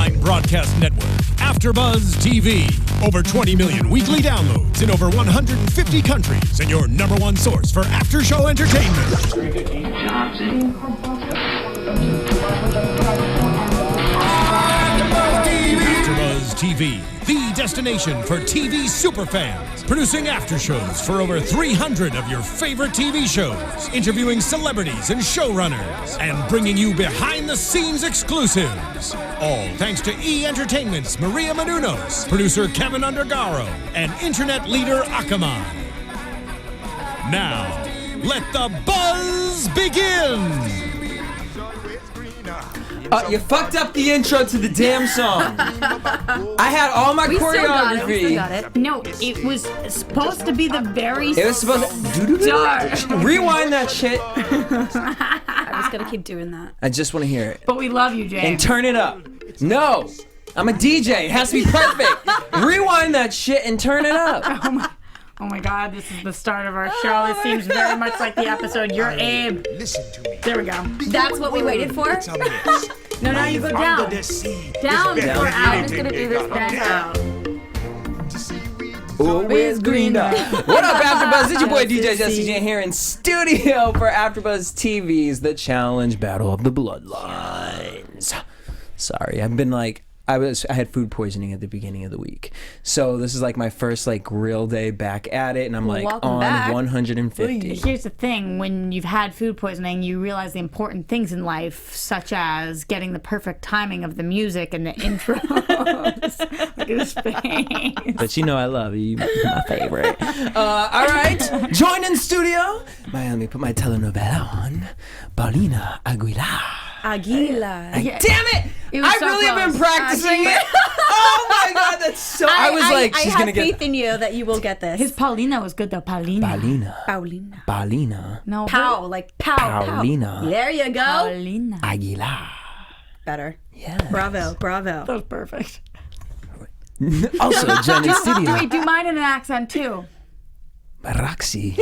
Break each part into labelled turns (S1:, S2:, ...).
S1: online broadcast network, AFTERBUZZ TV. Over 20 million weekly downloads in over 150 countries, and your #1 source for after-show entertainment. AFTERBUZZ TV, the destination for TV superfans, producing after shows for over 300 of your favorite TV shows, interviewing celebrities and showrunners, and bringing you behind-the-scenes exclusives. All thanks to E! Entertainment's Maria Menounos, producer Kevin Undergaro, and internet leader Akamai. Now, let the buzz begin!
S2: You fucked up the intro to the damn song. I had all my choreography.
S3: We still got it. No, it was supposed to be the very
S2: It was supposed to
S3: start.
S2: rewind that shit.
S4: I was gonna keep doing that.
S2: I just want to hear it.
S3: But we love you, James.
S2: And turn it up. No, I'm a DJ. It has to be perfect. Rewind that shit and turn it up.
S3: Oh my God, this is the start of our show. It seems very much like the episode You're Abe.
S1: Listen to me.
S3: There we go.
S4: That's what we waited for?
S3: No, you go down. Down or out. I'm just gonna do this down out.
S2: Always green up. What up, AfterBuzz? It's your boy DJ Jesse Janedy here in studio for AfterBuzz TV's The Challenge Battle of the Bloodlines. Sorry, I've been like, I had food poisoning at the beginning of the week, so this is like my first like real day back at it, and I'm like on
S4: back.
S2: 150.
S3: Here's the thing: when you've had food poisoning, you realize the important things in life, such as getting the perfect timing of the music and the intros. Look at his face.
S2: But you know I love you, my favorite. All right, join in studio. Let me put my telenovela on. Paulina Aguilar.
S4: Aguilar.
S3: Yeah.
S2: Damn it! I
S3: so
S2: really have been
S3: close.
S2: practicing it. Oh my God, that's so. I was like, she's gonna
S4: I have faith in you that you will get this.
S3: His Paulina was good though. Paulina.
S2: Paulina.
S3: No.
S4: Pow, like pow,
S2: Paulina.
S4: pow. There you go.
S3: Paulina.
S2: Aguilar.
S4: Better.
S2: Yeah.
S4: Bravo.
S3: That was perfect.
S2: Also, Jenny Studio.
S3: Wait, do mine in an accent too.
S2: Roxy.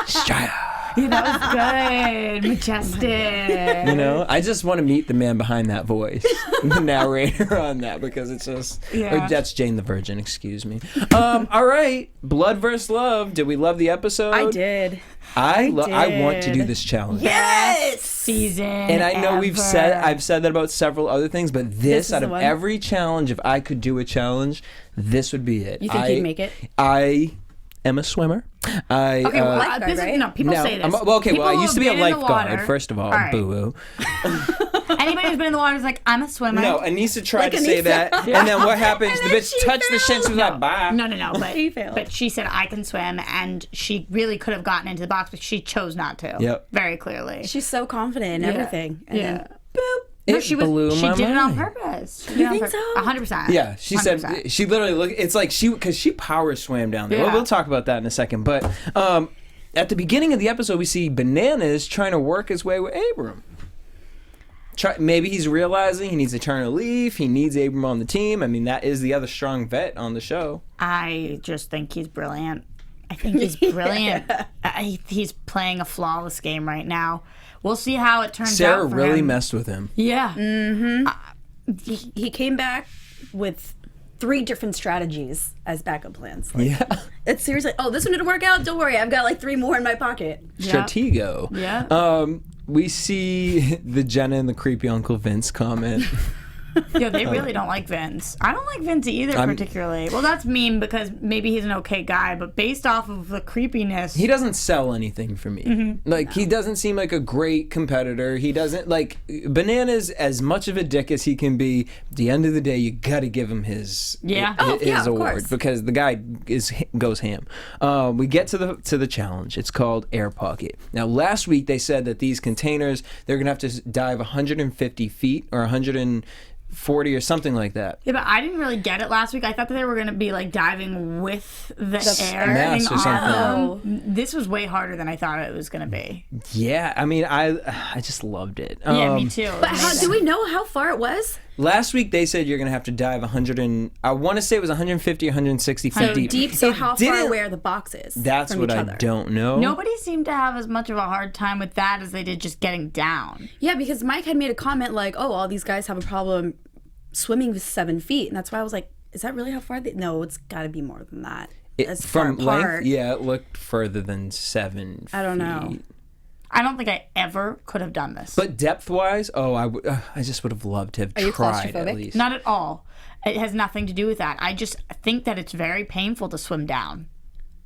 S2: Striar.
S3: Yeah, that was good. Majestic.
S2: You know, I just want to meet the man behind that voice, the narrator on that, because it's just.
S3: Yeah.
S2: That's Jane the Virgin. Excuse me. All right, Blood vs. Love. Did we love the episode?
S4: I did.
S2: I want to do this challenge.
S4: Yes!
S3: Season.
S2: And I know I've said that about several other things, but this out of
S4: one.
S2: every challenge, if I could do a challenge, this would be it.
S4: You think you'd make it?
S2: I am a swimmer.
S4: Okay, well, lifeguard, right?
S3: No, people say this.
S2: Well, I used to be a lifeguard,
S3: water,
S2: first of all.
S3: right.
S2: Boo-hoo.
S3: Anybody who's been in the water is like, I'm a swimmer.
S2: No, Anissa tried
S4: Like
S2: to say
S4: Anissa.
S2: that, and then what happens? The bitch touched the shit, she was like, bye.
S3: No. But
S4: She failed.
S3: But she said I can swim, and she really could have gotten into the box, but she chose not to.
S2: Yep.
S3: Very clearly.
S4: She's so confident in everything. And
S3: Yeah.
S4: then, boop.
S2: It
S3: she
S2: blew
S3: she
S2: my
S3: did it on
S2: mind.
S3: purpose. She
S4: You
S3: did it on
S4: think
S3: purpose.
S4: so?
S3: 100%.
S2: Yeah, she
S3: 100%.
S2: said, she literally looked, it's like because she power swam down there.
S3: Yeah.
S2: We'll talk about that in a second. But at the beginning of the episode, we see Bananas trying to work his way with Abram. Maybe he's realizing he needs to turn a leaf. He needs Abram on the team. I mean, that is the other strong vet on the show.
S3: I just think he's brilliant. I think he's brilliant. He's playing a flawless game right now. We'll see how it turns
S2: Sarah
S3: out for
S2: really
S3: him.
S2: messed with him.
S3: Yeah.
S4: He came back with 3 different strategies as backup plans. Like,
S2: Yeah.
S4: it's seriously, oh, this one didn't work out? Don't worry, I've got like 3 more in my pocket.
S2: Stratego.
S3: Yeah.
S2: We see the Jenna and the creepy Uncle Vince comment.
S3: Yeah, they really don't like Vince. I don't like Vince either, particularly. Well, that's mean because maybe he's an okay guy, but based off of the creepiness...
S2: He doesn't sell anything for me. Like, he doesn't seem like a great competitor. He doesn't, like, Bananas, as much of a dick as he can be, at the end of the day, you gotta give him his
S4: of
S2: award,
S4: course.
S2: because the guy goes ham. We get to the challenge. It's called Air Pocket. Now, last week, they said that these containers, they're gonna have to dive 150 feet or 140 or something like that.
S3: Yeah, but I didn't really get it last week. I thought that they were going to be like diving with the air.
S2: mass
S3: thing
S2: or something.
S3: on them. This was way harder than I thought it was going to be.
S2: Yeah, I mean, I just loved it.
S3: Yeah, me too.
S4: But do we know how far it was?
S2: Last week they said you're gonna have to dive 100 and I want to say it was 150 or 160 feet
S4: So deep, so how far
S2: didn't-
S4: away are the boxes?
S2: That's
S4: from
S2: what
S4: each
S2: I
S4: other?
S2: don't know.
S3: Nobody seemed to have as much of a hard time with that as they did just getting down.
S4: Yeah, because Mike had made a comment like, "Oh, all these guys have a problem swimming was 7 feet, and that's why I was like, is that really how far they? No, it's got to be more than that. As
S2: From
S4: far apart.
S2: length, yeah, it looked further than 7 feet.
S4: I don't know.
S3: I don't think I ever could have done this.
S2: But depth-wise, I just would have loved to have
S4: Are you
S2: tried at
S4: claustrophobic?
S2: least.
S3: Not at all. It has nothing to do with that. I just think that it's very painful to swim down.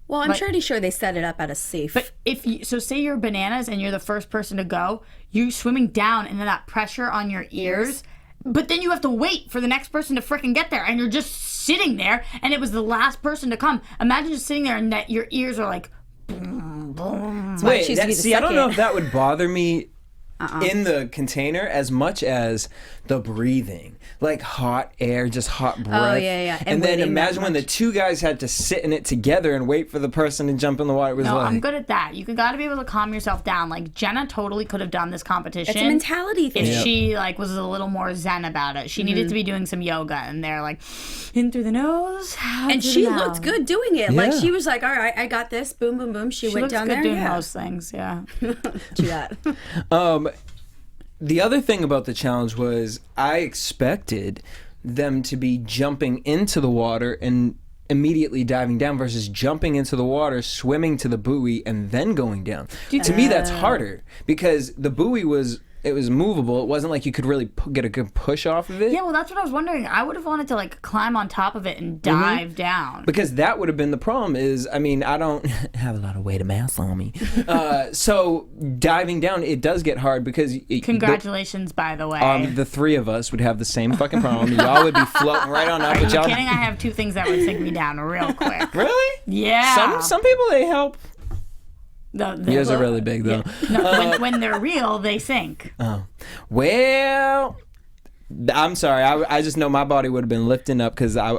S4: Well, I'm pretty sure they set it up at a safe.
S3: But if you, so say you're bananas and you're the first person to go, you're swimming down and then that pressure on your ears, but then you have to wait for the next person to frickin' get there and you're just sitting there and it was the last person to come. Imagine just sitting there and that your ears are like, boom, boom.
S2: Wait,
S4: choose to be the
S2: see, I don't know
S4: second.
S2: if that would bother me in the container as much as the breathing. Like hot air, just hot breath.
S4: yeah.
S2: And then
S4: waiting that
S2: imagine when the
S4: much.
S2: 2 guys had to sit in it together and wait for the person to jump in the water. It was
S3: No,
S2: like,
S3: I'm good at that. You got to be able to calm yourself down. Like Jenna totally could have done this competition.
S4: It's a mentality thing.
S3: If she like was a little more zen about it. She needed to be doing some yoga and they're like in through the nose. Out
S4: And
S3: through
S4: she
S3: the mouth.
S4: looked good doing it. Like
S2: Yeah.
S4: she was like, all right, I got this. Boom, boom, boom. She
S3: She
S4: went
S3: looks
S4: down
S3: good
S4: there.
S3: doing
S4: Yeah.
S3: most things. Yeah.
S4: Do that.
S2: The other thing about the challenge was I expected them to be jumping into the water and immediately diving down versus jumping into the water, swimming to the buoy, and then going down. To me, that's harder because the buoy was movable. It wasn't like you could really get a good push off of it.
S3: Yeah, well, that's what I was wondering. I would have wanted to like climb on top of it and dive down.
S2: Because that would have been the problem is, I mean, I don't have a lot of weight of mass on me. So diving down, it does get hard because...
S3: Congratulations, by the way.
S2: The 3 of us would have the same fucking problem. Y'all would be floating right on up.
S3: Are you
S2: But y'all...
S3: kidding? I have 2 things that would sink me down real quick.
S2: Really?
S3: Yeah.
S2: Some people, they help.
S3: The
S2: Yours are really big, though.
S3: No, when they're real, they sink.
S2: Well... I'm sorry. I just know my body would have been lifting up because I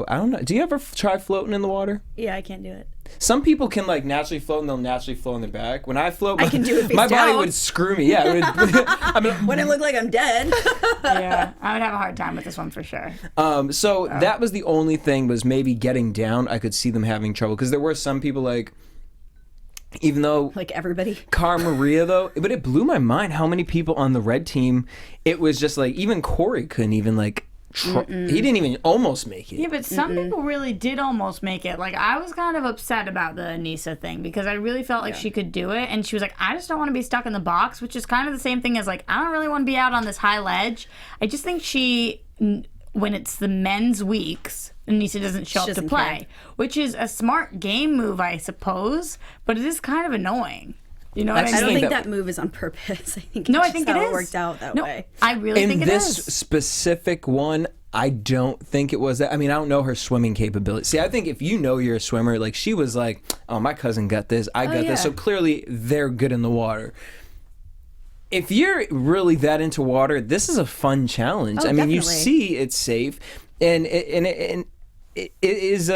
S2: don't know. Do you ever try floating in the water?
S4: Yeah, I can't do it.
S2: Some people can like naturally float and they'll naturally float on their back. When I float,
S4: I can do it face
S2: my body
S4: down.
S2: would screw me. Yeah, it would, I mean,
S4: When I look like I'm dead.
S3: Yeah, I would have a hard time with this one for sure.
S2: so that was the only thing was maybe getting down. I could see them having trouble because there were some people like, even though
S4: Like everybody.
S2: Cara Maria though, but it blew my mind how many people on the red team. It was just like even Corey couldn't even like. He didn't even almost make it.
S3: Yeah, but some people really did almost make it. Like, I was kind of upset about the Anissa thing because I really felt like she could do it. And she was like, I just don't want to be stuck in the box, which is kind of the same thing as, like, I don't really want to be out on this high ledge. I just think when it's the men's weeks, Anissa doesn't show up to
S4: doesn't
S3: play,
S4: care.
S3: which is a smart game move, I suppose, but it is kind of annoying. You know what I
S4: I
S3: mean?
S4: don't think
S2: that-
S4: that move is on purpose. I think
S3: No,
S4: it's
S3: I think
S4: just
S3: it
S4: how
S3: is.
S4: it worked out that
S3: No,
S4: way.
S3: I really
S2: In
S3: think it
S2: this
S3: is.
S2: specific one, I don't think it was that. I mean, I don't know her swimming capability. See, I think if you know you're a swimmer, like she was like, oh, my cousin got this, I got
S4: yeah.
S2: this. So clearly they're good in the water. If you're really that into water, this is a fun challenge.
S4: Oh,
S2: I mean, you
S4: definitely.
S2: see it's safe, and it is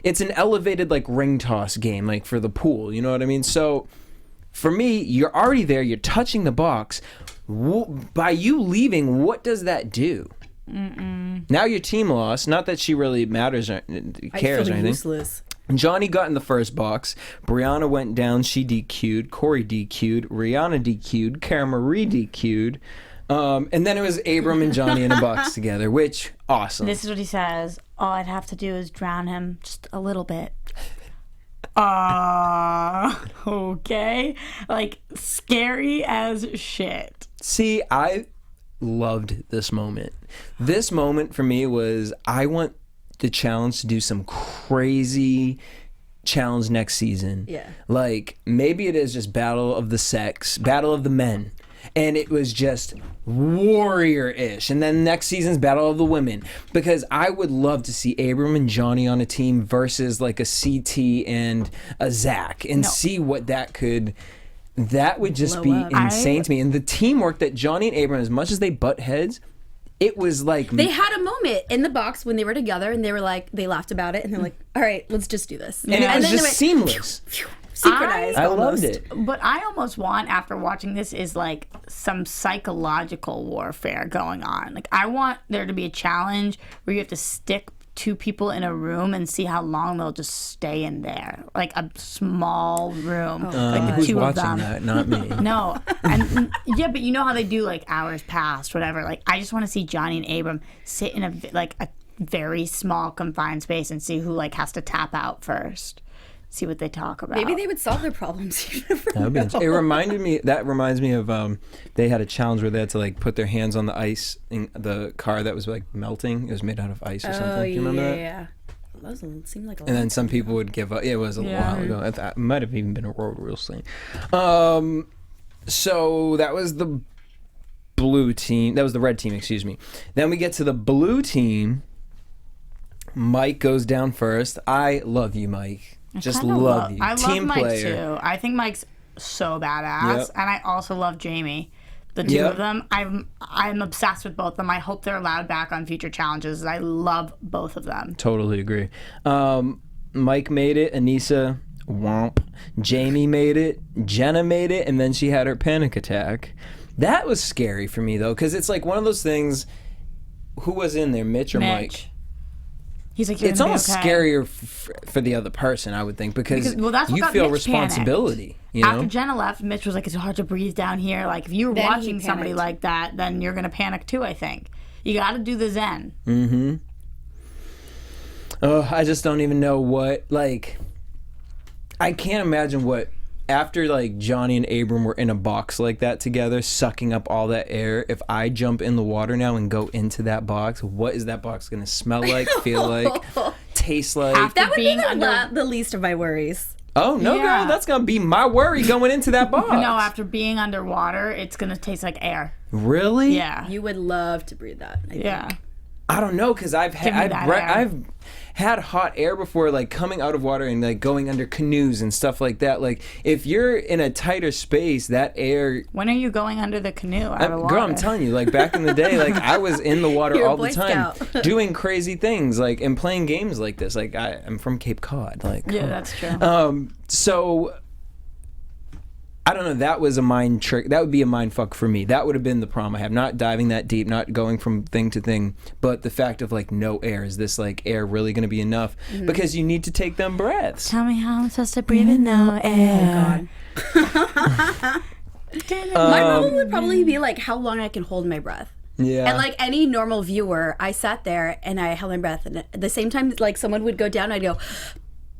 S2: it's an elevated like ring toss game, like for the pool. You know what I mean? So for me, you're already there. You're touching the box. By you leaving, what does that do? Now your team lost. Not that she really matters or
S4: I
S2: cares or
S4: feel
S2: anything.
S4: useless.
S2: Johnny got in the first box. Brianna went down. She DQ'd. Corey DQ'd. Rihanna DQ'd. Cara Marie DQ'd. And then it was Abram and Johnny in a box together, which, awesome.
S3: This is what he says. All I'd have to do is drown him just a little bit. Okay. Like, scary as shit.
S2: See, I loved this moment. This moment for me was, I want the challenge to do some crazy challenge next season.
S4: Yeah.
S2: Like, maybe it is just battle of the sex, battle of the men. And it was just warrior-ish. And then next season's battle of the women. Because I would love to see Abram and Johnny on a team versus like a CT and a Zach. And see what that could... That would just be
S4: Blow up.
S2: insane to me. And the teamwork that Johnny and Abram, as much as they butt heads, it was like...
S4: They had a moment in the box when they were together and they were like, they laughed about it and they're like, all right, let's just do this.
S2: and it was
S4: then
S2: just
S4: they went,
S2: seamless.
S4: synchronized
S2: I
S4: almost.
S2: loved it.
S3: But I almost want, after watching this, is like some psychological warfare going on. Like, I want there to be a challenge where you have to stick two people in a room and see how long they'll just stay in there, like a small room, like the
S2: Who's
S3: two of
S2: watching
S3: them.
S2: that? Not me.
S3: No, and yeah, but you know how they do like hours past, whatever. Like I just want to see Johnny and Abram sit in a very small confined space and see who like has to tap out first. See what they talk about.
S4: Maybe they would solve their problems. You never know.
S2: It reminds me of they had a challenge where they had to like put their hands on the ice in the car that was like melting. It was made out of ice or something. Do you remember that?
S4: Yeah. That seemed like a lot.
S2: And then some people would give up. It was a while ago. It might have even been a Road Rules thing. So that was the blue team. That was the red team, excuse me. Then we get to the blue team. Mike goes down first. I love you, Mike. Just love you.
S3: I love
S2: Team
S3: Mike
S2: player.
S3: too. I think Mike's so badass,
S2: Yep.
S3: and I also love Jamie. The two of them, I'm obsessed with both of them. I hope they're allowed back on future challenges. I love both of them.
S2: Totally agree. Mike made it. Anissa, womp. Jamie made it. Jenna made it, and then she had her panic attack. That was scary for me though, because it's like one of those things. Who was in there, Mitch or Mike?
S3: He's like,
S2: it's almost scarier for the other person, I would think, because
S3: that's what
S2: you
S3: got
S2: feel
S3: Mitch
S2: responsibility. You know?
S3: After Jenna left, Mitch was like, it's hard to breathe down here. Like, if you were watching somebody like that, then you're going to panic too, I think. You got to do the zen.
S2: Mm-hmm. Oh, I just don't even know what, like, I can't imagine what, after, like, Johnny and Abram were in a box like that together, sucking up all that air, if I jump in the water now and go into that box, what is that box going to smell like, feel like, taste like?
S4: That would be the least of my worries.
S2: Oh, no, girl, that's going to be my worry going into that box.
S3: No, after being underwater, it's going to taste like air.
S2: Really?
S3: Yeah.
S4: You would love to breathe that, I think.
S2: I don't know, because I've had hot air before, like coming out of water and like going under canoes and stuff like that. Like if you're in a tighter space, that air.
S3: When are you going under the canoe out of water?
S2: Girl, I'm telling you, like back in the day, like I was in the water all the time, doing crazy things, like and playing games like this. Like I'm from Cape Cod, like
S3: that's true.
S2: So I don't know. That was a mind trick. That would be a mind fuck for me. That would have been the problem I have. Not diving that deep, not going from thing to thing, but the fact of like no air. Is this like air really going to be enough? Mm-hmm. Because you need to take them breaths.
S3: Tell me how I'm supposed to breathe in no air.
S4: Oh, God. My problem would probably be like how long I can hold my breath.
S2: Yeah.
S4: And like any normal viewer, I sat there and I held my breath, and at the same time, like someone would go down, I'd go.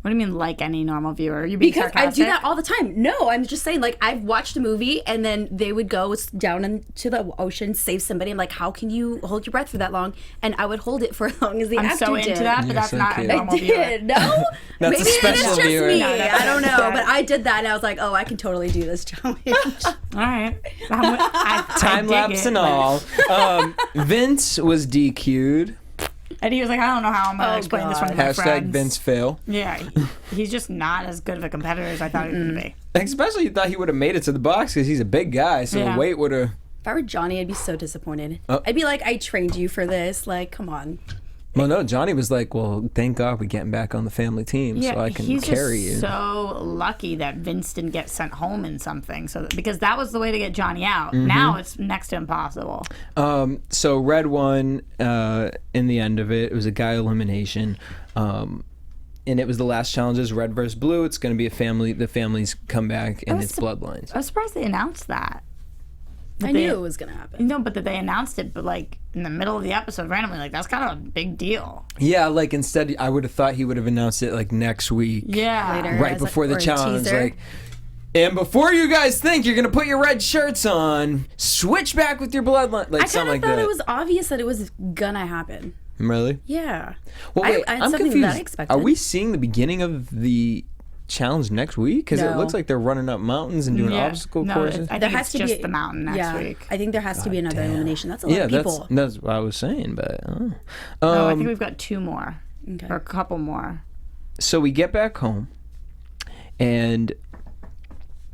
S3: What do you mean, like any normal viewer? You being sarcastic?
S4: I do that all the time. No, I'm just saying, like, I've watched a movie and then they would go down into the ocean, save somebody. I'm like, how can you hold your breath for that long? And I would hold it for as long as the actor did.
S3: I'm so into that, but that's
S2: so
S3: not
S2: cute.
S3: a normal viewer.
S4: No?
S2: That's
S4: Maybe
S2: a special
S4: it's just
S2: viewer.
S4: me.
S3: No,
S4: I don't know. But I did that and I was like, oh, I can totally do this challenge.
S3: All right.
S2: Time lapse and all. Vince was DQ'd.
S3: And he was like, I don't know how I'm going to explain this one to my friends.
S2: Vince fail.
S3: Yeah, he's just not as good of a competitor as I thought he was going to be.
S2: Especially you thought he would have made it to the box because he's a big guy, so the weight would have...
S4: If I were Johnny, I'd be so disappointed. I'd be like, I trained you for this. Like, come on.
S2: Well, no, Johnny was like, well, thank God we're getting back on the family team so I can carry you.
S3: He's so lucky that Vince didn't get sent home in something, because that was the way to get Johnny out. Mm-hmm. Now it's next to impossible.
S2: So Red won in the end of it. It was a guy elimination. And it was the last challenges, Red versus Blue. It's going to be the families come back, and it's Bloodlines.
S3: I was surprised they announced that.
S4: I knew it was going to happen.
S3: No, but that they announced it, but like in the middle of the episode randomly, like that's kind of a big deal.
S2: Yeah, like instead I would have thought he would have announced it like next week.
S3: Yeah.
S4: Later,
S2: right before the challenge. Like, and before you guys think you're going to put your red shirts on, switch back with your bloodline. Like,
S4: I kind of
S2: like
S4: thought
S2: that.
S4: it was obvious that it was going to happen.
S2: Really?
S4: Yeah.
S2: Well, wait,
S4: I had
S2: I'm
S4: something
S2: confused.
S4: that I expected.
S2: Are we seeing the beginning of the challenge next week? Because it looks like they're running up mountains and doing obstacle courses.
S3: I think it's just the mountain next week.
S4: I think there has to be another elimination. That's a lot of people.
S2: That's what I was saying, but
S3: no, I think we've got 2 more. Okay. Or a couple more.
S2: So we get back home, and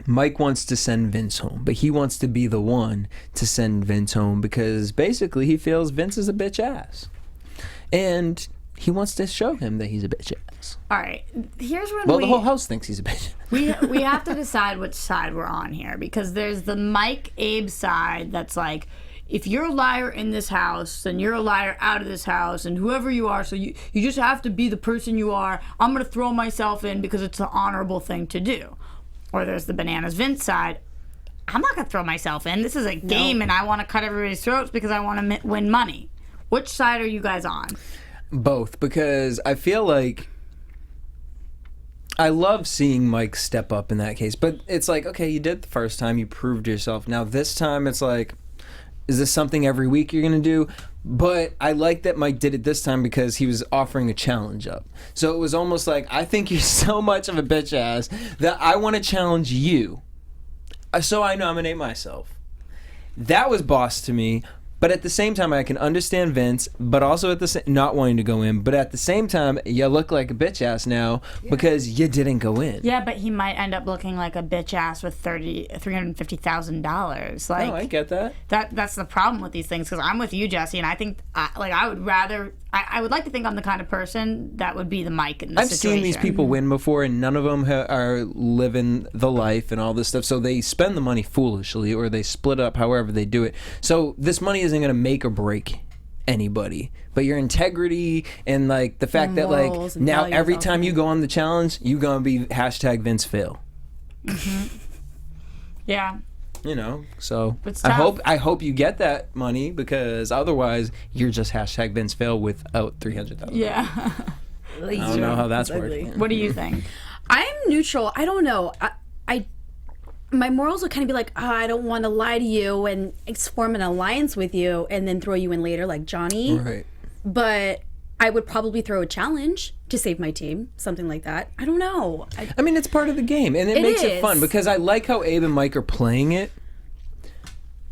S2: Mike wants to send Vince home, but he wants to be the one to send Vince home because basically he feels Vince is a bitch ass. And he wants to show him that he's a bitch ass.
S3: All right, here's when
S2: the whole house thinks he's a bitch.
S3: we have to decide which side we're on here, because there's the Mike Abe side that's like, if you're a liar in this house, then you're a liar out of this house, and whoever you are, so you just have to be the person you are. I'm going to throw myself in because it's the honorable thing to do. Or there's the Bananas Vince side. I'm not going to throw myself in. This is a game, and I want to cut everybody's throats because I want to win money. Which side are you guys on?
S2: Both, because I feel like I love seeing Mike step up in that case, but it's like, okay, you did it the first time, you proved yourself. Now this time it's like, is this something every week you're going to do? But I like that Mike did it this time because he was offering a challenge up. So it was almost like, I think you're so much of a bitch ass that I want to challenge you. So I nominate myself. That was boss to me. But at the same time, I can understand Vince, but also at the not wanting to go in. But at the same time, you look like a bitch ass now because you didn't go in.
S3: Yeah, but he might end up looking like a bitch ass with $350,000. Like,
S2: I get that.
S3: That's the problem with these things, because I'm with you, Jesse, and I think I would rather. I would like to think I'm the kind of person that would be the Mike in this situation.
S2: I've seen these people win before, and none of them are living the life and all this stuff. So they spend the money foolishly, or they split up however they do it. So this money isn't going to make or break anybody. But your integrity and like the fact that like now every time you go on the challenge, you're going to be #VinceFail.
S3: Mm-hmm. Yeah.
S2: You know, so
S3: It's
S2: I
S3: tough.
S2: hope you get that money, because otherwise you're just #VinceFail without $300,000.
S3: Yeah.
S2: I don't know how that's working.
S3: What do you think?
S4: I'm neutral. I don't know. I my morals would kind of be like, I don't want to lie to you and form an alliance with you and then throw you in later like Johnny.
S2: Right.
S4: But I would probably throw a challenge to save my team, something like that. I don't know.
S2: I mean, it's part of the game, and it makes it fun, because I like how Abe and Mike are playing it,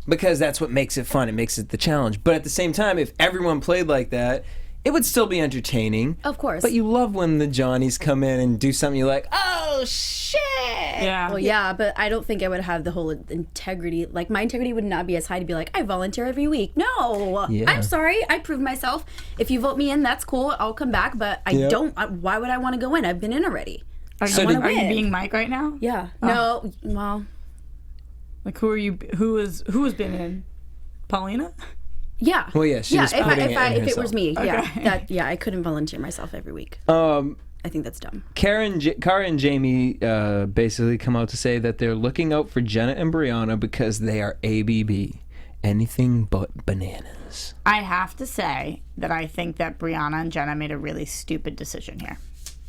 S2: because that's what makes it fun. It makes it the challenge. But at the same time, if everyone played like that, it would still be entertaining.
S4: Of course.
S2: But you love when the Johnnies come in and do something you're like, oh, shit.
S3: Yeah.
S4: Well, yeah, but I don't think I would have the whole integrity. Like, my integrity would not be as high to be like, I volunteer every week. No.
S2: Yeah.
S4: I'm sorry. I proved myself. If you vote me in, that's cool. I'll come back. But I don't. Why would I want to go in? I've been in already.
S3: Are you being Mike right now?
S4: Yeah. No. Well.
S3: Like, who are you? Who has been in? Paulina?
S4: Yeah.
S2: Well, yeah, she was putting it in
S4: if it
S2: herself.
S4: was me,
S3: Okay.
S4: I couldn't volunteer myself every week. I think that's dumb.
S2: Kara and Jamie basically come out to say that they're looking out for Jenna and Brianna because they are ABB. Anything but bananas.
S3: I have to say that I think that Brianna and Jenna made a really stupid decision here.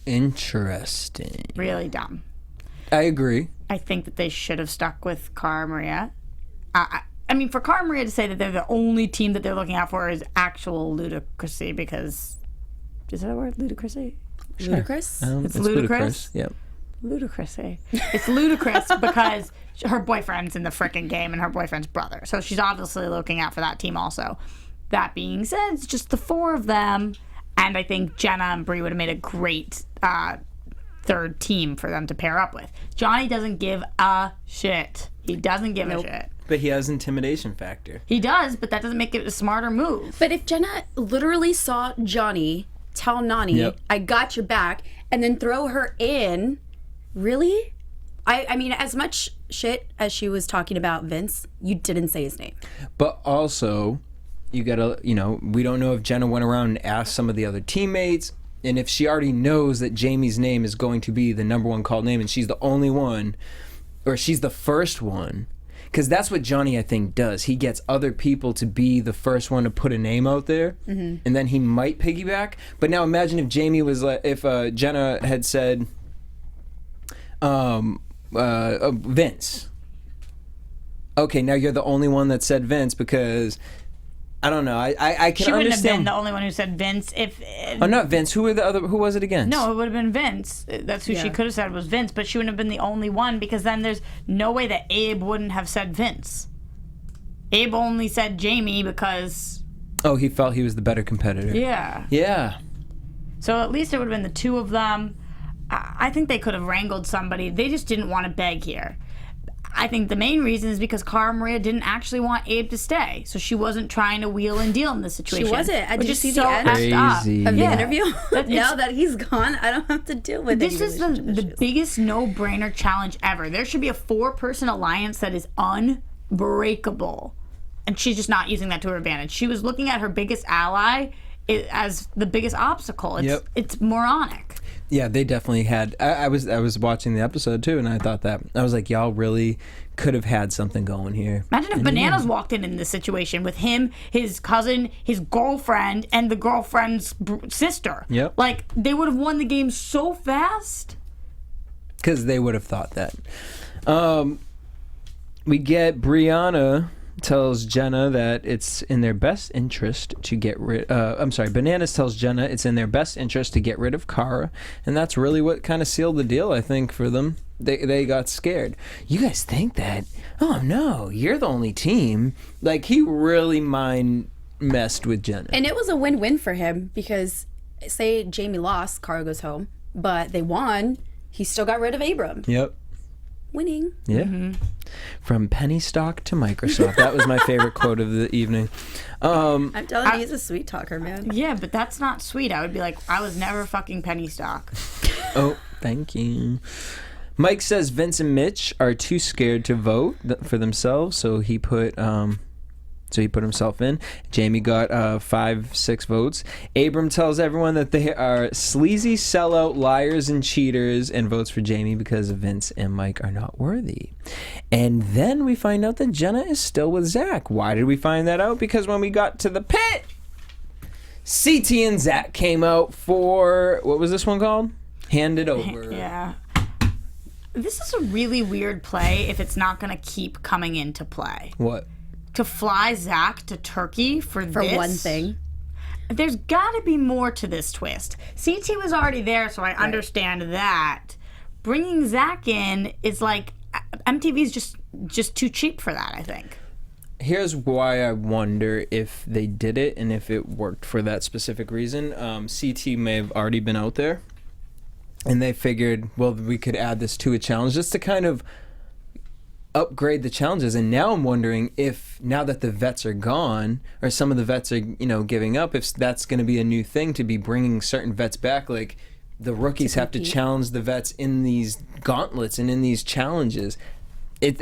S2: Interesting.
S3: Really dumb.
S2: I agree.
S3: I think that they should have stuck with Cara Maria. I mean, for Cara Maria to say that they're the only team that they're looking out for is actual ludicrousy, because... Is that a word? Ludicrousy?
S4: Sure. Ludicrous?
S3: It's ludicrous?
S2: Yep.
S3: Ludicrousy. It's ludicrous because her boyfriend's in the frickin' game and her boyfriend's brother. So she's obviously looking out for that team also. That being said, it's just the four of them. And I think Jenna and Brie would have made a great third team for them to pair up with. Johnny doesn't give a shit. He doesn't give a shit.
S2: But he has intimidation factor.
S3: He does, but that doesn't make it a smarter move.
S4: But if Jenna literally saw Johnny tell Nani, I got your back, and then throw her in, really? I mean, as much shit as she was talking about Vince, you didn't say his name.
S2: But also, you gotta, we don't know if Jenna went around and asked some of the other teammates, and if she already knows that Jamie's name is going to be the #1 called name, and she's the only one, or she's the first one. Because that's what Johnny, I think, does. He gets other people to be the first one to put a name out there, and then he might piggyback. But now imagine if Jamie was like, if Jenna had said, Vince. Okay, now you're the only one that said Vince, because I don't know. I can understand.
S3: She wouldn't have been the only one who said Vince.
S2: Oh, not Vince. Who was it against?
S3: No, it would have been Vince. That's who she could have said was Vince, but she wouldn't have been the only one, because then there's no way that Abe wouldn't have said Vince. Abe only said Jamie because...
S2: Oh, he felt he was the better competitor.
S3: Yeah.
S2: Yeah.
S3: So at least it would have been the two of them. I think they could have wrangled somebody. They just didn't want to beg here. I think the main reason is because Cara Maria didn't actually want Abe to stay, so she wasn't trying to wheel and deal in this situation.
S4: She wasn't. Did you see
S3: so
S4: the end
S2: Crazy.
S4: of the interview? Now that he's gone, I don't have to deal with
S3: this. This is the biggest no-brainer challenge ever. There should be a 4-person alliance that is unbreakable. and she's just not using that to her advantage. She was looking at her biggest ally as the biggest obstacle. It's moronic.
S2: Yeah, they definitely had. I was watching the episode too, and I thought that I was like, y'all really could have had something going here.
S3: Imagine if Bananas walked in this situation with him, his cousin, his girlfriend, and the girlfriend's sister.
S2: Yep.
S3: Like, they would have won the game so fast.
S2: Because they would have thought that. We get Brianna tells Jenna that it's in their best interest to get rid. Bananas tells Jenna it's in their best interest to get rid of Kara, and that's really what kind of sealed the deal, I think, for them. They got scared. You guys think that? Oh no, you're the only team. Like, he really messed with Jenna,
S4: and it was a win-win for him because, say Jamie lost, Kara goes home, but they won. He still got rid of Abram.
S2: Yep.
S4: Winning.
S2: Yeah. Mm-hmm. From penny stock to Microsoft. That was my favorite quote of the evening.
S4: I'm telling you, he's a sweet talker, man.
S3: Yeah, but that's not sweet. I would be like, I was never fucking penny stock.
S2: Oh, thank you. Mike says Vince and Mitch are too scared to vote for themselves, so he put himself in. Jamie got 5-6 votes. Abram tells everyone that they are sleazy sellout liars and cheaters, and votes for Jamie because Vince and Mike are not worthy. And then we find out that Jenna is still with Zach. Why did we find that out? Because when we got to the pit, CT and Zach came out for, what was this one called? Hand It Over.
S3: Yeah. This is a really weird play if it's not going to keep coming into play.
S2: What?
S3: To fly Zach to Turkey for this?
S4: one thing.
S3: There's got to be more to this twist. CT was already there, so I understand that. Bringing Zach in is like, MTV's just too cheap for that, I think.
S2: Here's why I wonder if they did it and if it worked for that specific reason. CT may have already been out there, and they figured, well, we could add this to a challenge just to kind of upgrade the challenges. And now I'm wondering if, now that the vets are gone, or some of the vets are, giving up, if that's going to be a new thing to be bringing certain vets back. Like, the rookies have to challenge the vets in these gauntlets and in these challenges.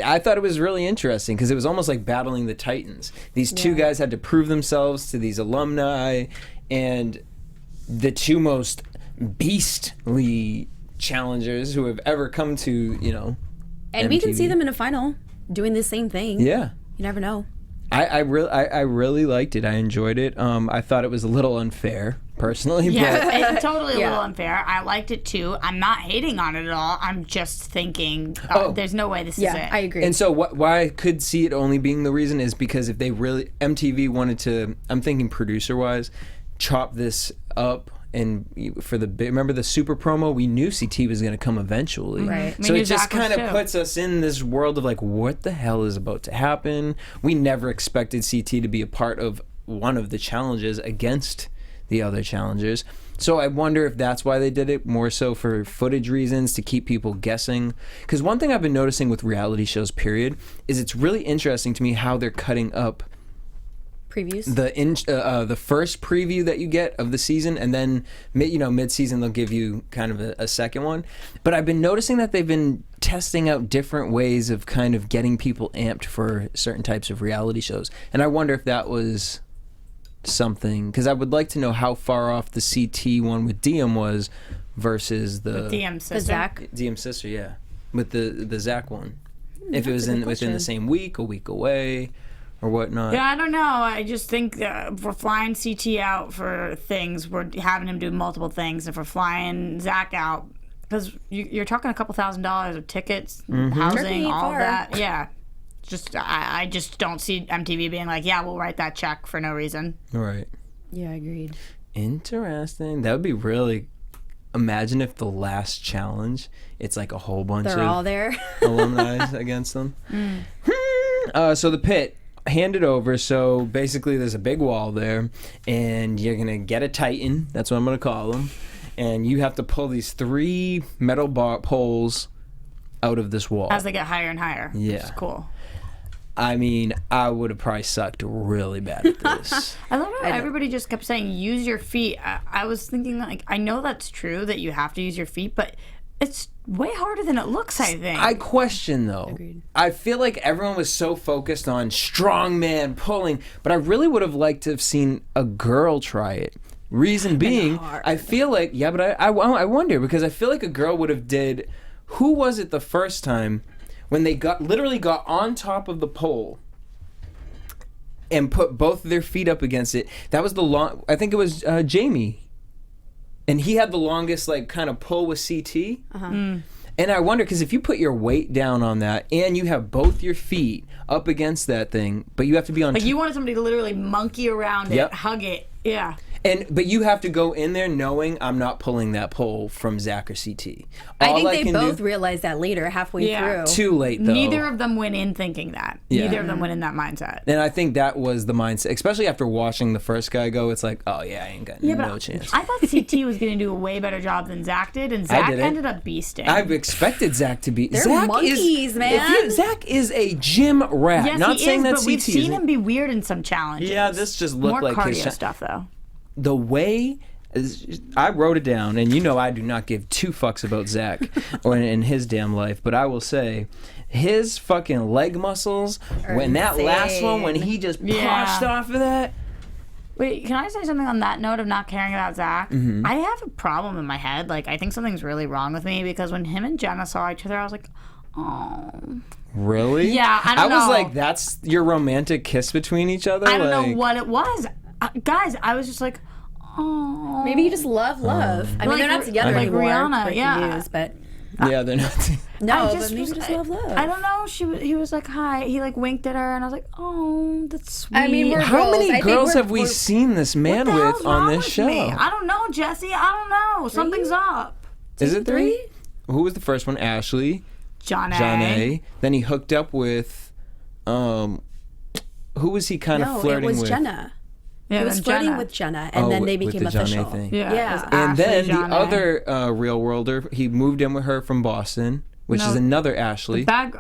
S2: I thought it was really interesting because it was almost like battling the Titans. These two guys had to prove themselves to these alumni, and the two most beastly challengers who have ever come to,
S4: And
S2: MTV.
S4: we can see them in a final doing the same thing.
S2: Yeah.
S4: You never know.
S2: I really liked it. I enjoyed it. I thought it was a little unfair, personally.
S3: Yeah, it's totally a little unfair. I liked it too. I'm not hating on it at all. I'm just thinking, there's no way this is it.
S4: Yeah, I agree.
S2: And so why I could see it only being the reason is because if they really, MTV wanted to, I'm thinking producer-wise, chop this up. And for remember the super promo, we knew CT was going to come eventually.
S3: Right.
S2: So it just kind of puts us in this world of like, what the hell is about to happen? We never expected CT to be a part of one of the challenges against the other challengers. So I wonder if that's why they did it, more so for footage reasons, to keep people guessing. Because one thing I've been noticing with reality shows, period, is it's really interesting to me how they're cutting up
S4: previews.
S2: The first preview that you get of the season, and then mid-season they'll give you kind of a second one. But I've been noticing that they've been testing out different ways of kind of getting people amped for certain types of reality shows. And I wonder if that was something, because I would like to know how far off the CT one with Diem was versus the
S3: Diem sister.
S4: The Zach.
S2: Diem sister, yeah, with the Zach one. If it was within the same week, a week away, or whatnot.
S3: Yeah, I don't know. I just think we're flying CT out for things. We're having him do multiple things. If we're flying Zach out, because you're talking a couple $1,000s of tickets, housing,
S4: Turkey,
S3: all
S4: far.
S3: that. Yeah. I just don't see MTV being like, yeah, we'll write that check for no reason.
S2: Right.
S4: Yeah, agreed.
S2: Interesting. That would be really... Imagine if the last challenge, it's like a whole bunch
S4: They're
S2: of
S4: all there.
S2: alumni against them. So the pit, hand it over. So basically there's a big wall there, and you're going to get a Titan. That's what I'm going to call them. And you have to pull these 3 metal poles out of this wall.
S3: As they get higher and higher.
S2: Yeah.
S3: Which is cool.
S2: I mean, I would have probably sucked really bad at this.
S3: I love how everybody just kept saying, use your feet. I was thinking, like, I know that's true that you have to use your feet, but it's way harder than it looks, I think.
S2: I question, though.
S4: Agreed.
S2: I feel like everyone was so focused on strong man pulling, but I really would have liked to have seen a girl try it. Reason being, I feel like, but I wonder, because I feel like a girl would have did, who was it the first time when they literally got on top of the pole and put both of their feet up against it? That was I think it was Jamie. And he had the longest, like, kind of pull with CT. And I wonder, because if you put your weight down on that and you have both your feet up against that thing, but you have to be on...
S3: Like, you wanted somebody to literally monkey around it, hug it. Yeah.
S2: But you have to go in there knowing I'm not pulling that pole from Zach or CT.
S4: I think they both realized that later, halfway through.
S2: Too late, though.
S3: Neither of them went in thinking that.
S2: Yeah.
S3: Neither of them went in that mindset.
S2: And I think that was the mindset, especially after watching the first guy go. It's like, oh yeah, I ain't got no chance.
S3: I thought CT was going to do a way better job than Zach did, and Zach ended up beasting.
S2: I've expected Zach to be.
S4: They're
S2: Zach
S4: monkeys, man.
S2: Zach is a gym rat.
S3: Yes,
S2: not
S3: he
S2: saying
S3: is,
S2: that
S3: but
S2: CT
S3: we've seen
S2: isn't.
S3: him be weird in some challenges.
S2: Yeah, this just looked
S3: more
S2: like
S3: cardio
S2: his
S3: stuff though.
S2: The way I wrote it down, and you know I do not give two fucks about Zach or in his damn life, but I will say his fucking leg muscles when that last one when he just pushed off of that.
S3: Wait, can I say something on that note of not caring about Zach? I have a problem in my head. Like, I think something's really wrong with me because when him and Jenna saw each other, I was like, oh.
S2: Really?
S3: Yeah, I don't know.
S2: I was like, that's your romantic kiss between each other?
S3: I don't know what it was. Guys, I was just like, oh.
S4: Maybe you just love. I mean,
S3: Like,
S4: they're not together
S3: like
S4: anymore.
S3: Rihanna,
S4: breaking
S3: yeah.
S4: news, but
S2: Yeah, they're not.
S4: no,
S3: but
S4: maybe just love.
S3: I don't know. He was like, hi. He like winked at her, and I was like, oh, that's sweet.
S4: I mean, we're
S2: How
S4: girls.
S2: many
S4: I think
S2: girls
S4: we're-
S2: have we seen this man
S3: what the hell's
S2: with on
S3: wrong
S2: this
S3: with
S2: show?
S3: me? I don't know, Jesse. I don't know. Something's up.
S2: Is it three? Who was the first one? Ashley.
S3: John
S2: A. Then he hooked up with, who was he kind of flirting with?
S4: it was Jenna.
S3: Yeah,
S4: He was
S3: then
S4: flirting
S3: Jenna.
S4: with Jenna, and then they
S2: with
S4: became
S2: the John A
S4: official.
S2: thing.
S3: Yeah. it was
S2: And
S3: Ashley,
S2: then
S3: John
S2: the
S3: A.
S2: other real worlder, he moved in with her from Boston, which is another Ashley.
S3: That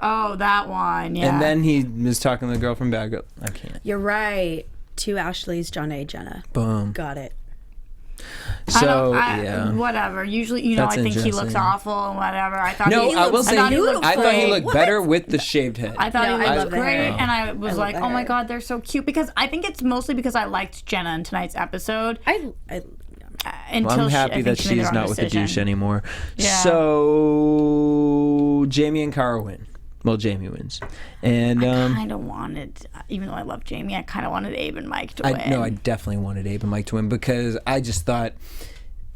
S3: one. Yeah.
S2: And then he was talking to the girl from Bad Girl. I can't.
S4: You're right. Two Ashleys, John A, Jenna.
S2: Boom.
S4: Got it.
S2: So
S3: yeah, whatever. Usually,
S2: That's
S3: I think he looks
S2: interesting.
S3: awful and whatever. I thought
S2: No, I will say,
S3: I
S2: thought he looked better with the shaved head.
S3: I thought
S4: No,
S3: he
S4: I
S3: looked
S4: love the
S3: great,
S4: hair.
S3: and I was like,
S4: the
S3: "Oh my
S4: hair.
S3: god, they're so cute." Because I think it's mostly because I liked Jenna in tonight's episode. Until
S2: I'm happy that
S3: she made
S2: she's
S3: her
S2: not
S3: own
S2: with the
S3: decision.
S2: douche anymore.
S3: Yeah.
S2: So Jamie and Cara win. Well, Jamie wins, and
S3: I kind of wanted, even though I love Jamie, I kind of wanted Abe and Mike to win.
S2: I definitely wanted Abe and Mike to win because I just thought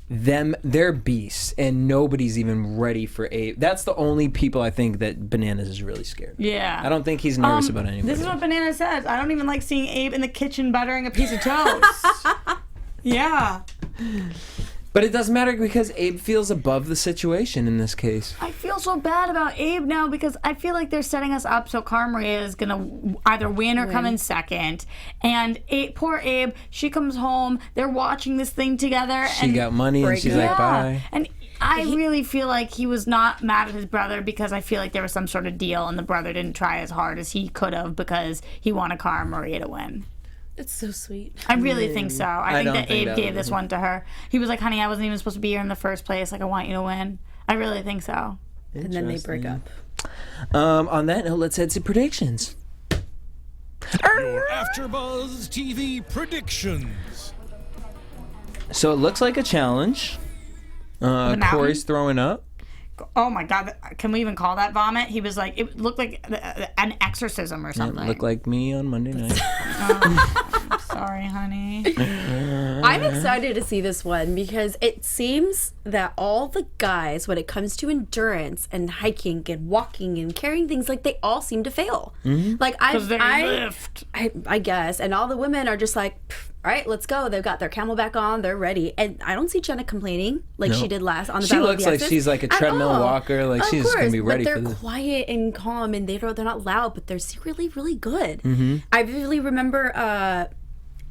S2: they're beasts and nobody's even ready for Abe. That's the only people I think that Bananas is really scared.
S3: Yeah.
S2: I don't think he's nervous about anybody.
S3: This is what Banana says. I don't even like seeing Abe in the kitchen buttering a piece of toast. Yeah.
S2: But it doesn't matter because Abe feels above the situation in this case.
S3: I feel so bad about Abe now because I feel like they're setting us up so Cara Maria is going to either win or come in second. And poor Abe, she comes home, they're watching this thing together.
S2: She got money and she's like, bye.
S3: And I really feel like he was not mad at his brother because I feel like there was some sort of deal and the brother didn't try as hard as he could have because he wanted Cara Maria to win.
S4: It's so sweet.
S3: I really think so. I think that Abe gave this
S2: one.
S3: one to her. He was like, honey, I wasn't even supposed to be here in the first place. Like, I want you to win. I really think so.
S4: And then they break up.
S2: On that note, let's head to predictions.
S1: Your AfterBuzz TV predictions.
S2: So it looks like a challenge.
S3: mountain?
S2: Corey's throwing up.
S3: Oh my God. Can we even call that vomit? He was like, it looked like an exorcism or something.
S2: Looked like me on Monday night.
S3: Sorry, honey.
S4: I'm excited to see this one because it seems that all the guys, when it comes to endurance and hiking and walking and carrying things, like they all seem to fail. Like
S3: lift.
S4: I guess, and all the women are just like, all right, let's go. They've got their camelback on, they're ready, and I don't see Jenna complaining like she did last on the.
S2: She
S4: Battle
S2: looks
S4: of the
S2: like
S4: Exes
S2: she's like a
S4: at
S2: treadmill
S4: all.
S2: walker. Like
S4: Of
S2: she's gonna
S4: course,
S2: be ready
S4: but
S2: for
S4: they're
S2: this.
S4: quiet and calm, and they're not loud, but they're secretly really good. I vividly remember.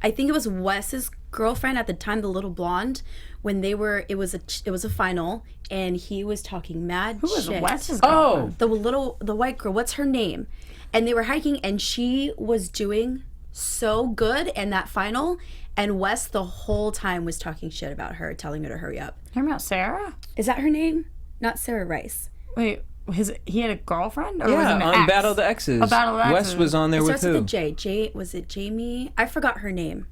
S4: I think it was Wes's girlfriend at the time, the little blonde, when they were. It was a final, and he was talking mad
S3: Who was
S4: shit.
S3: Wes's
S2: Oh,
S4: The white girl. What's her name? And they were hiking, and she was doing so good in that final. And Wes the whole time was talking shit about her, telling her to hurry up.
S3: Hear me out, Sarah?
S4: Is that her name? Not Sarah Rice.
S3: Wait, he had a girlfriend? Or was it
S2: Yeah,
S3: an
S2: on
S3: ex?
S2: Battle of the Exes.
S3: Oh, Battle of the
S2: Wes
S3: Exes.
S2: was on there
S4: It
S2: with
S4: starts with
S2: who?
S4: a J. Was it Jamie? I forgot her name.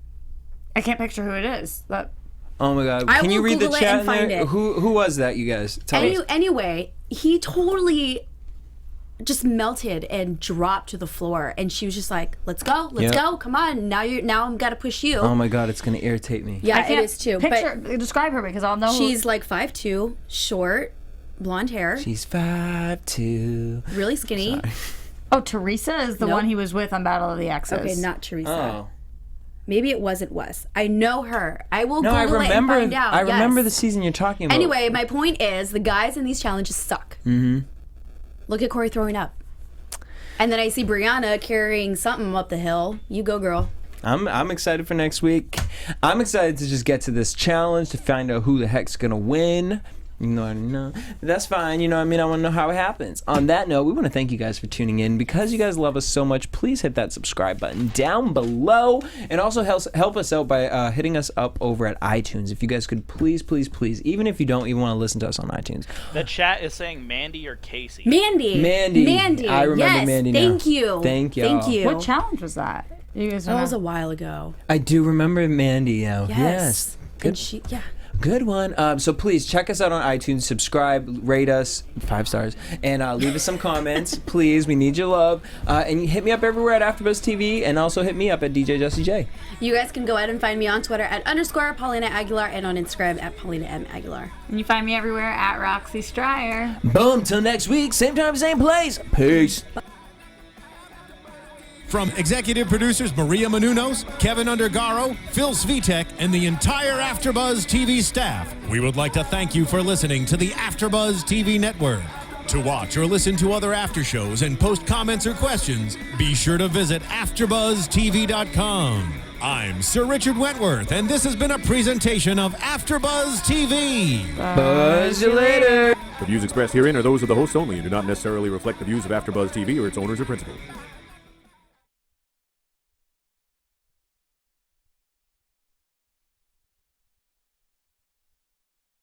S3: I can't picture who it is.
S2: Oh my God!
S4: I
S2: Can you
S4: will
S2: read
S4: Google
S2: the
S4: it
S2: chat
S4: and
S2: in
S4: find
S2: there?
S4: it.
S2: Who was that? You guys tell us.
S4: Anyway, he totally just melted and dropped to the floor, and she was just like, "Let's go, let's go, come on! Now I'm gotta push you."
S2: Oh my God! It's gonna irritate me.
S4: Yeah,
S3: I
S4: it
S3: can't
S4: is too.
S3: describe her because I'll know.
S4: She's like 5'2", short, blonde hair,
S2: She's 5'2".
S4: really skinny.
S3: Teresa is the
S4: Nope.
S3: one he was with on Battle of the Exes.
S4: Okay, not Teresa.
S2: Oh.
S4: Maybe it wasn't Wes. I know her. I will
S2: No,
S4: Google
S2: I remember.
S4: it and find out.
S2: I
S4: Yes.
S2: remember the season you're talking about.
S4: Anyway, my point is the guys in these challenges suck. Mm-hmm. Look at Corey throwing up. And then I see Brianna carrying something up the hill. You go, girl.
S2: I'm excited for next week. I'm excited to just get to this challenge to find out who the heck's gonna win. You know, I know. But that's fine. You know what I mean? I want to know how it happens. On that note, we want to thank you guys for tuning in. Because you guys love us so much, please hit that subscribe button down below. And also help us out by hitting us up over at iTunes. If you guys could please, even if you don't even want to listen to us on iTunes.
S5: The chat is saying Mandy or Casey.
S4: Mandy.
S2: I remember
S4: yes,
S2: Mandy now.
S4: Thank you.
S2: Thank y'all.
S4: Thank you.
S3: What challenge was that? You guys
S4: That was
S3: know?
S4: a while ago.
S2: I do remember Mandy now.
S4: Yes.
S2: Yes.
S4: And
S2: Good one. So please check us out on iTunes, subscribe, rate us 5 stars, and leave us some comments. Please, we need your love. And hit me up everywhere at AfterBuzz TV, and also hit me up at DJ Jesse J.
S4: You guys can go ahead and find me on Twitter at _Paulina Aguilar and on Instagram at Paulina M. Aguilar.
S3: And you find me everywhere at Roxy Striar.
S2: Boom. Till next week, same time, same place. Peace.
S1: From executive producers Maria Menounos, Kevin Undergaro, Phil Svitek, and the entire AfterBuzz TV staff, we would like to thank you for listening to the AfterBuzz TV network. To watch or listen to other after shows and post comments or questions, be sure to visit AfterBuzzTV.com. I'm Sir Richard Wentworth, and this has been a presentation of AfterBuzz TV.
S2: Buzz you later.
S6: The views expressed herein are those of the hosts only and do not necessarily reflect the views of AfterBuzz TV or its owners or principals.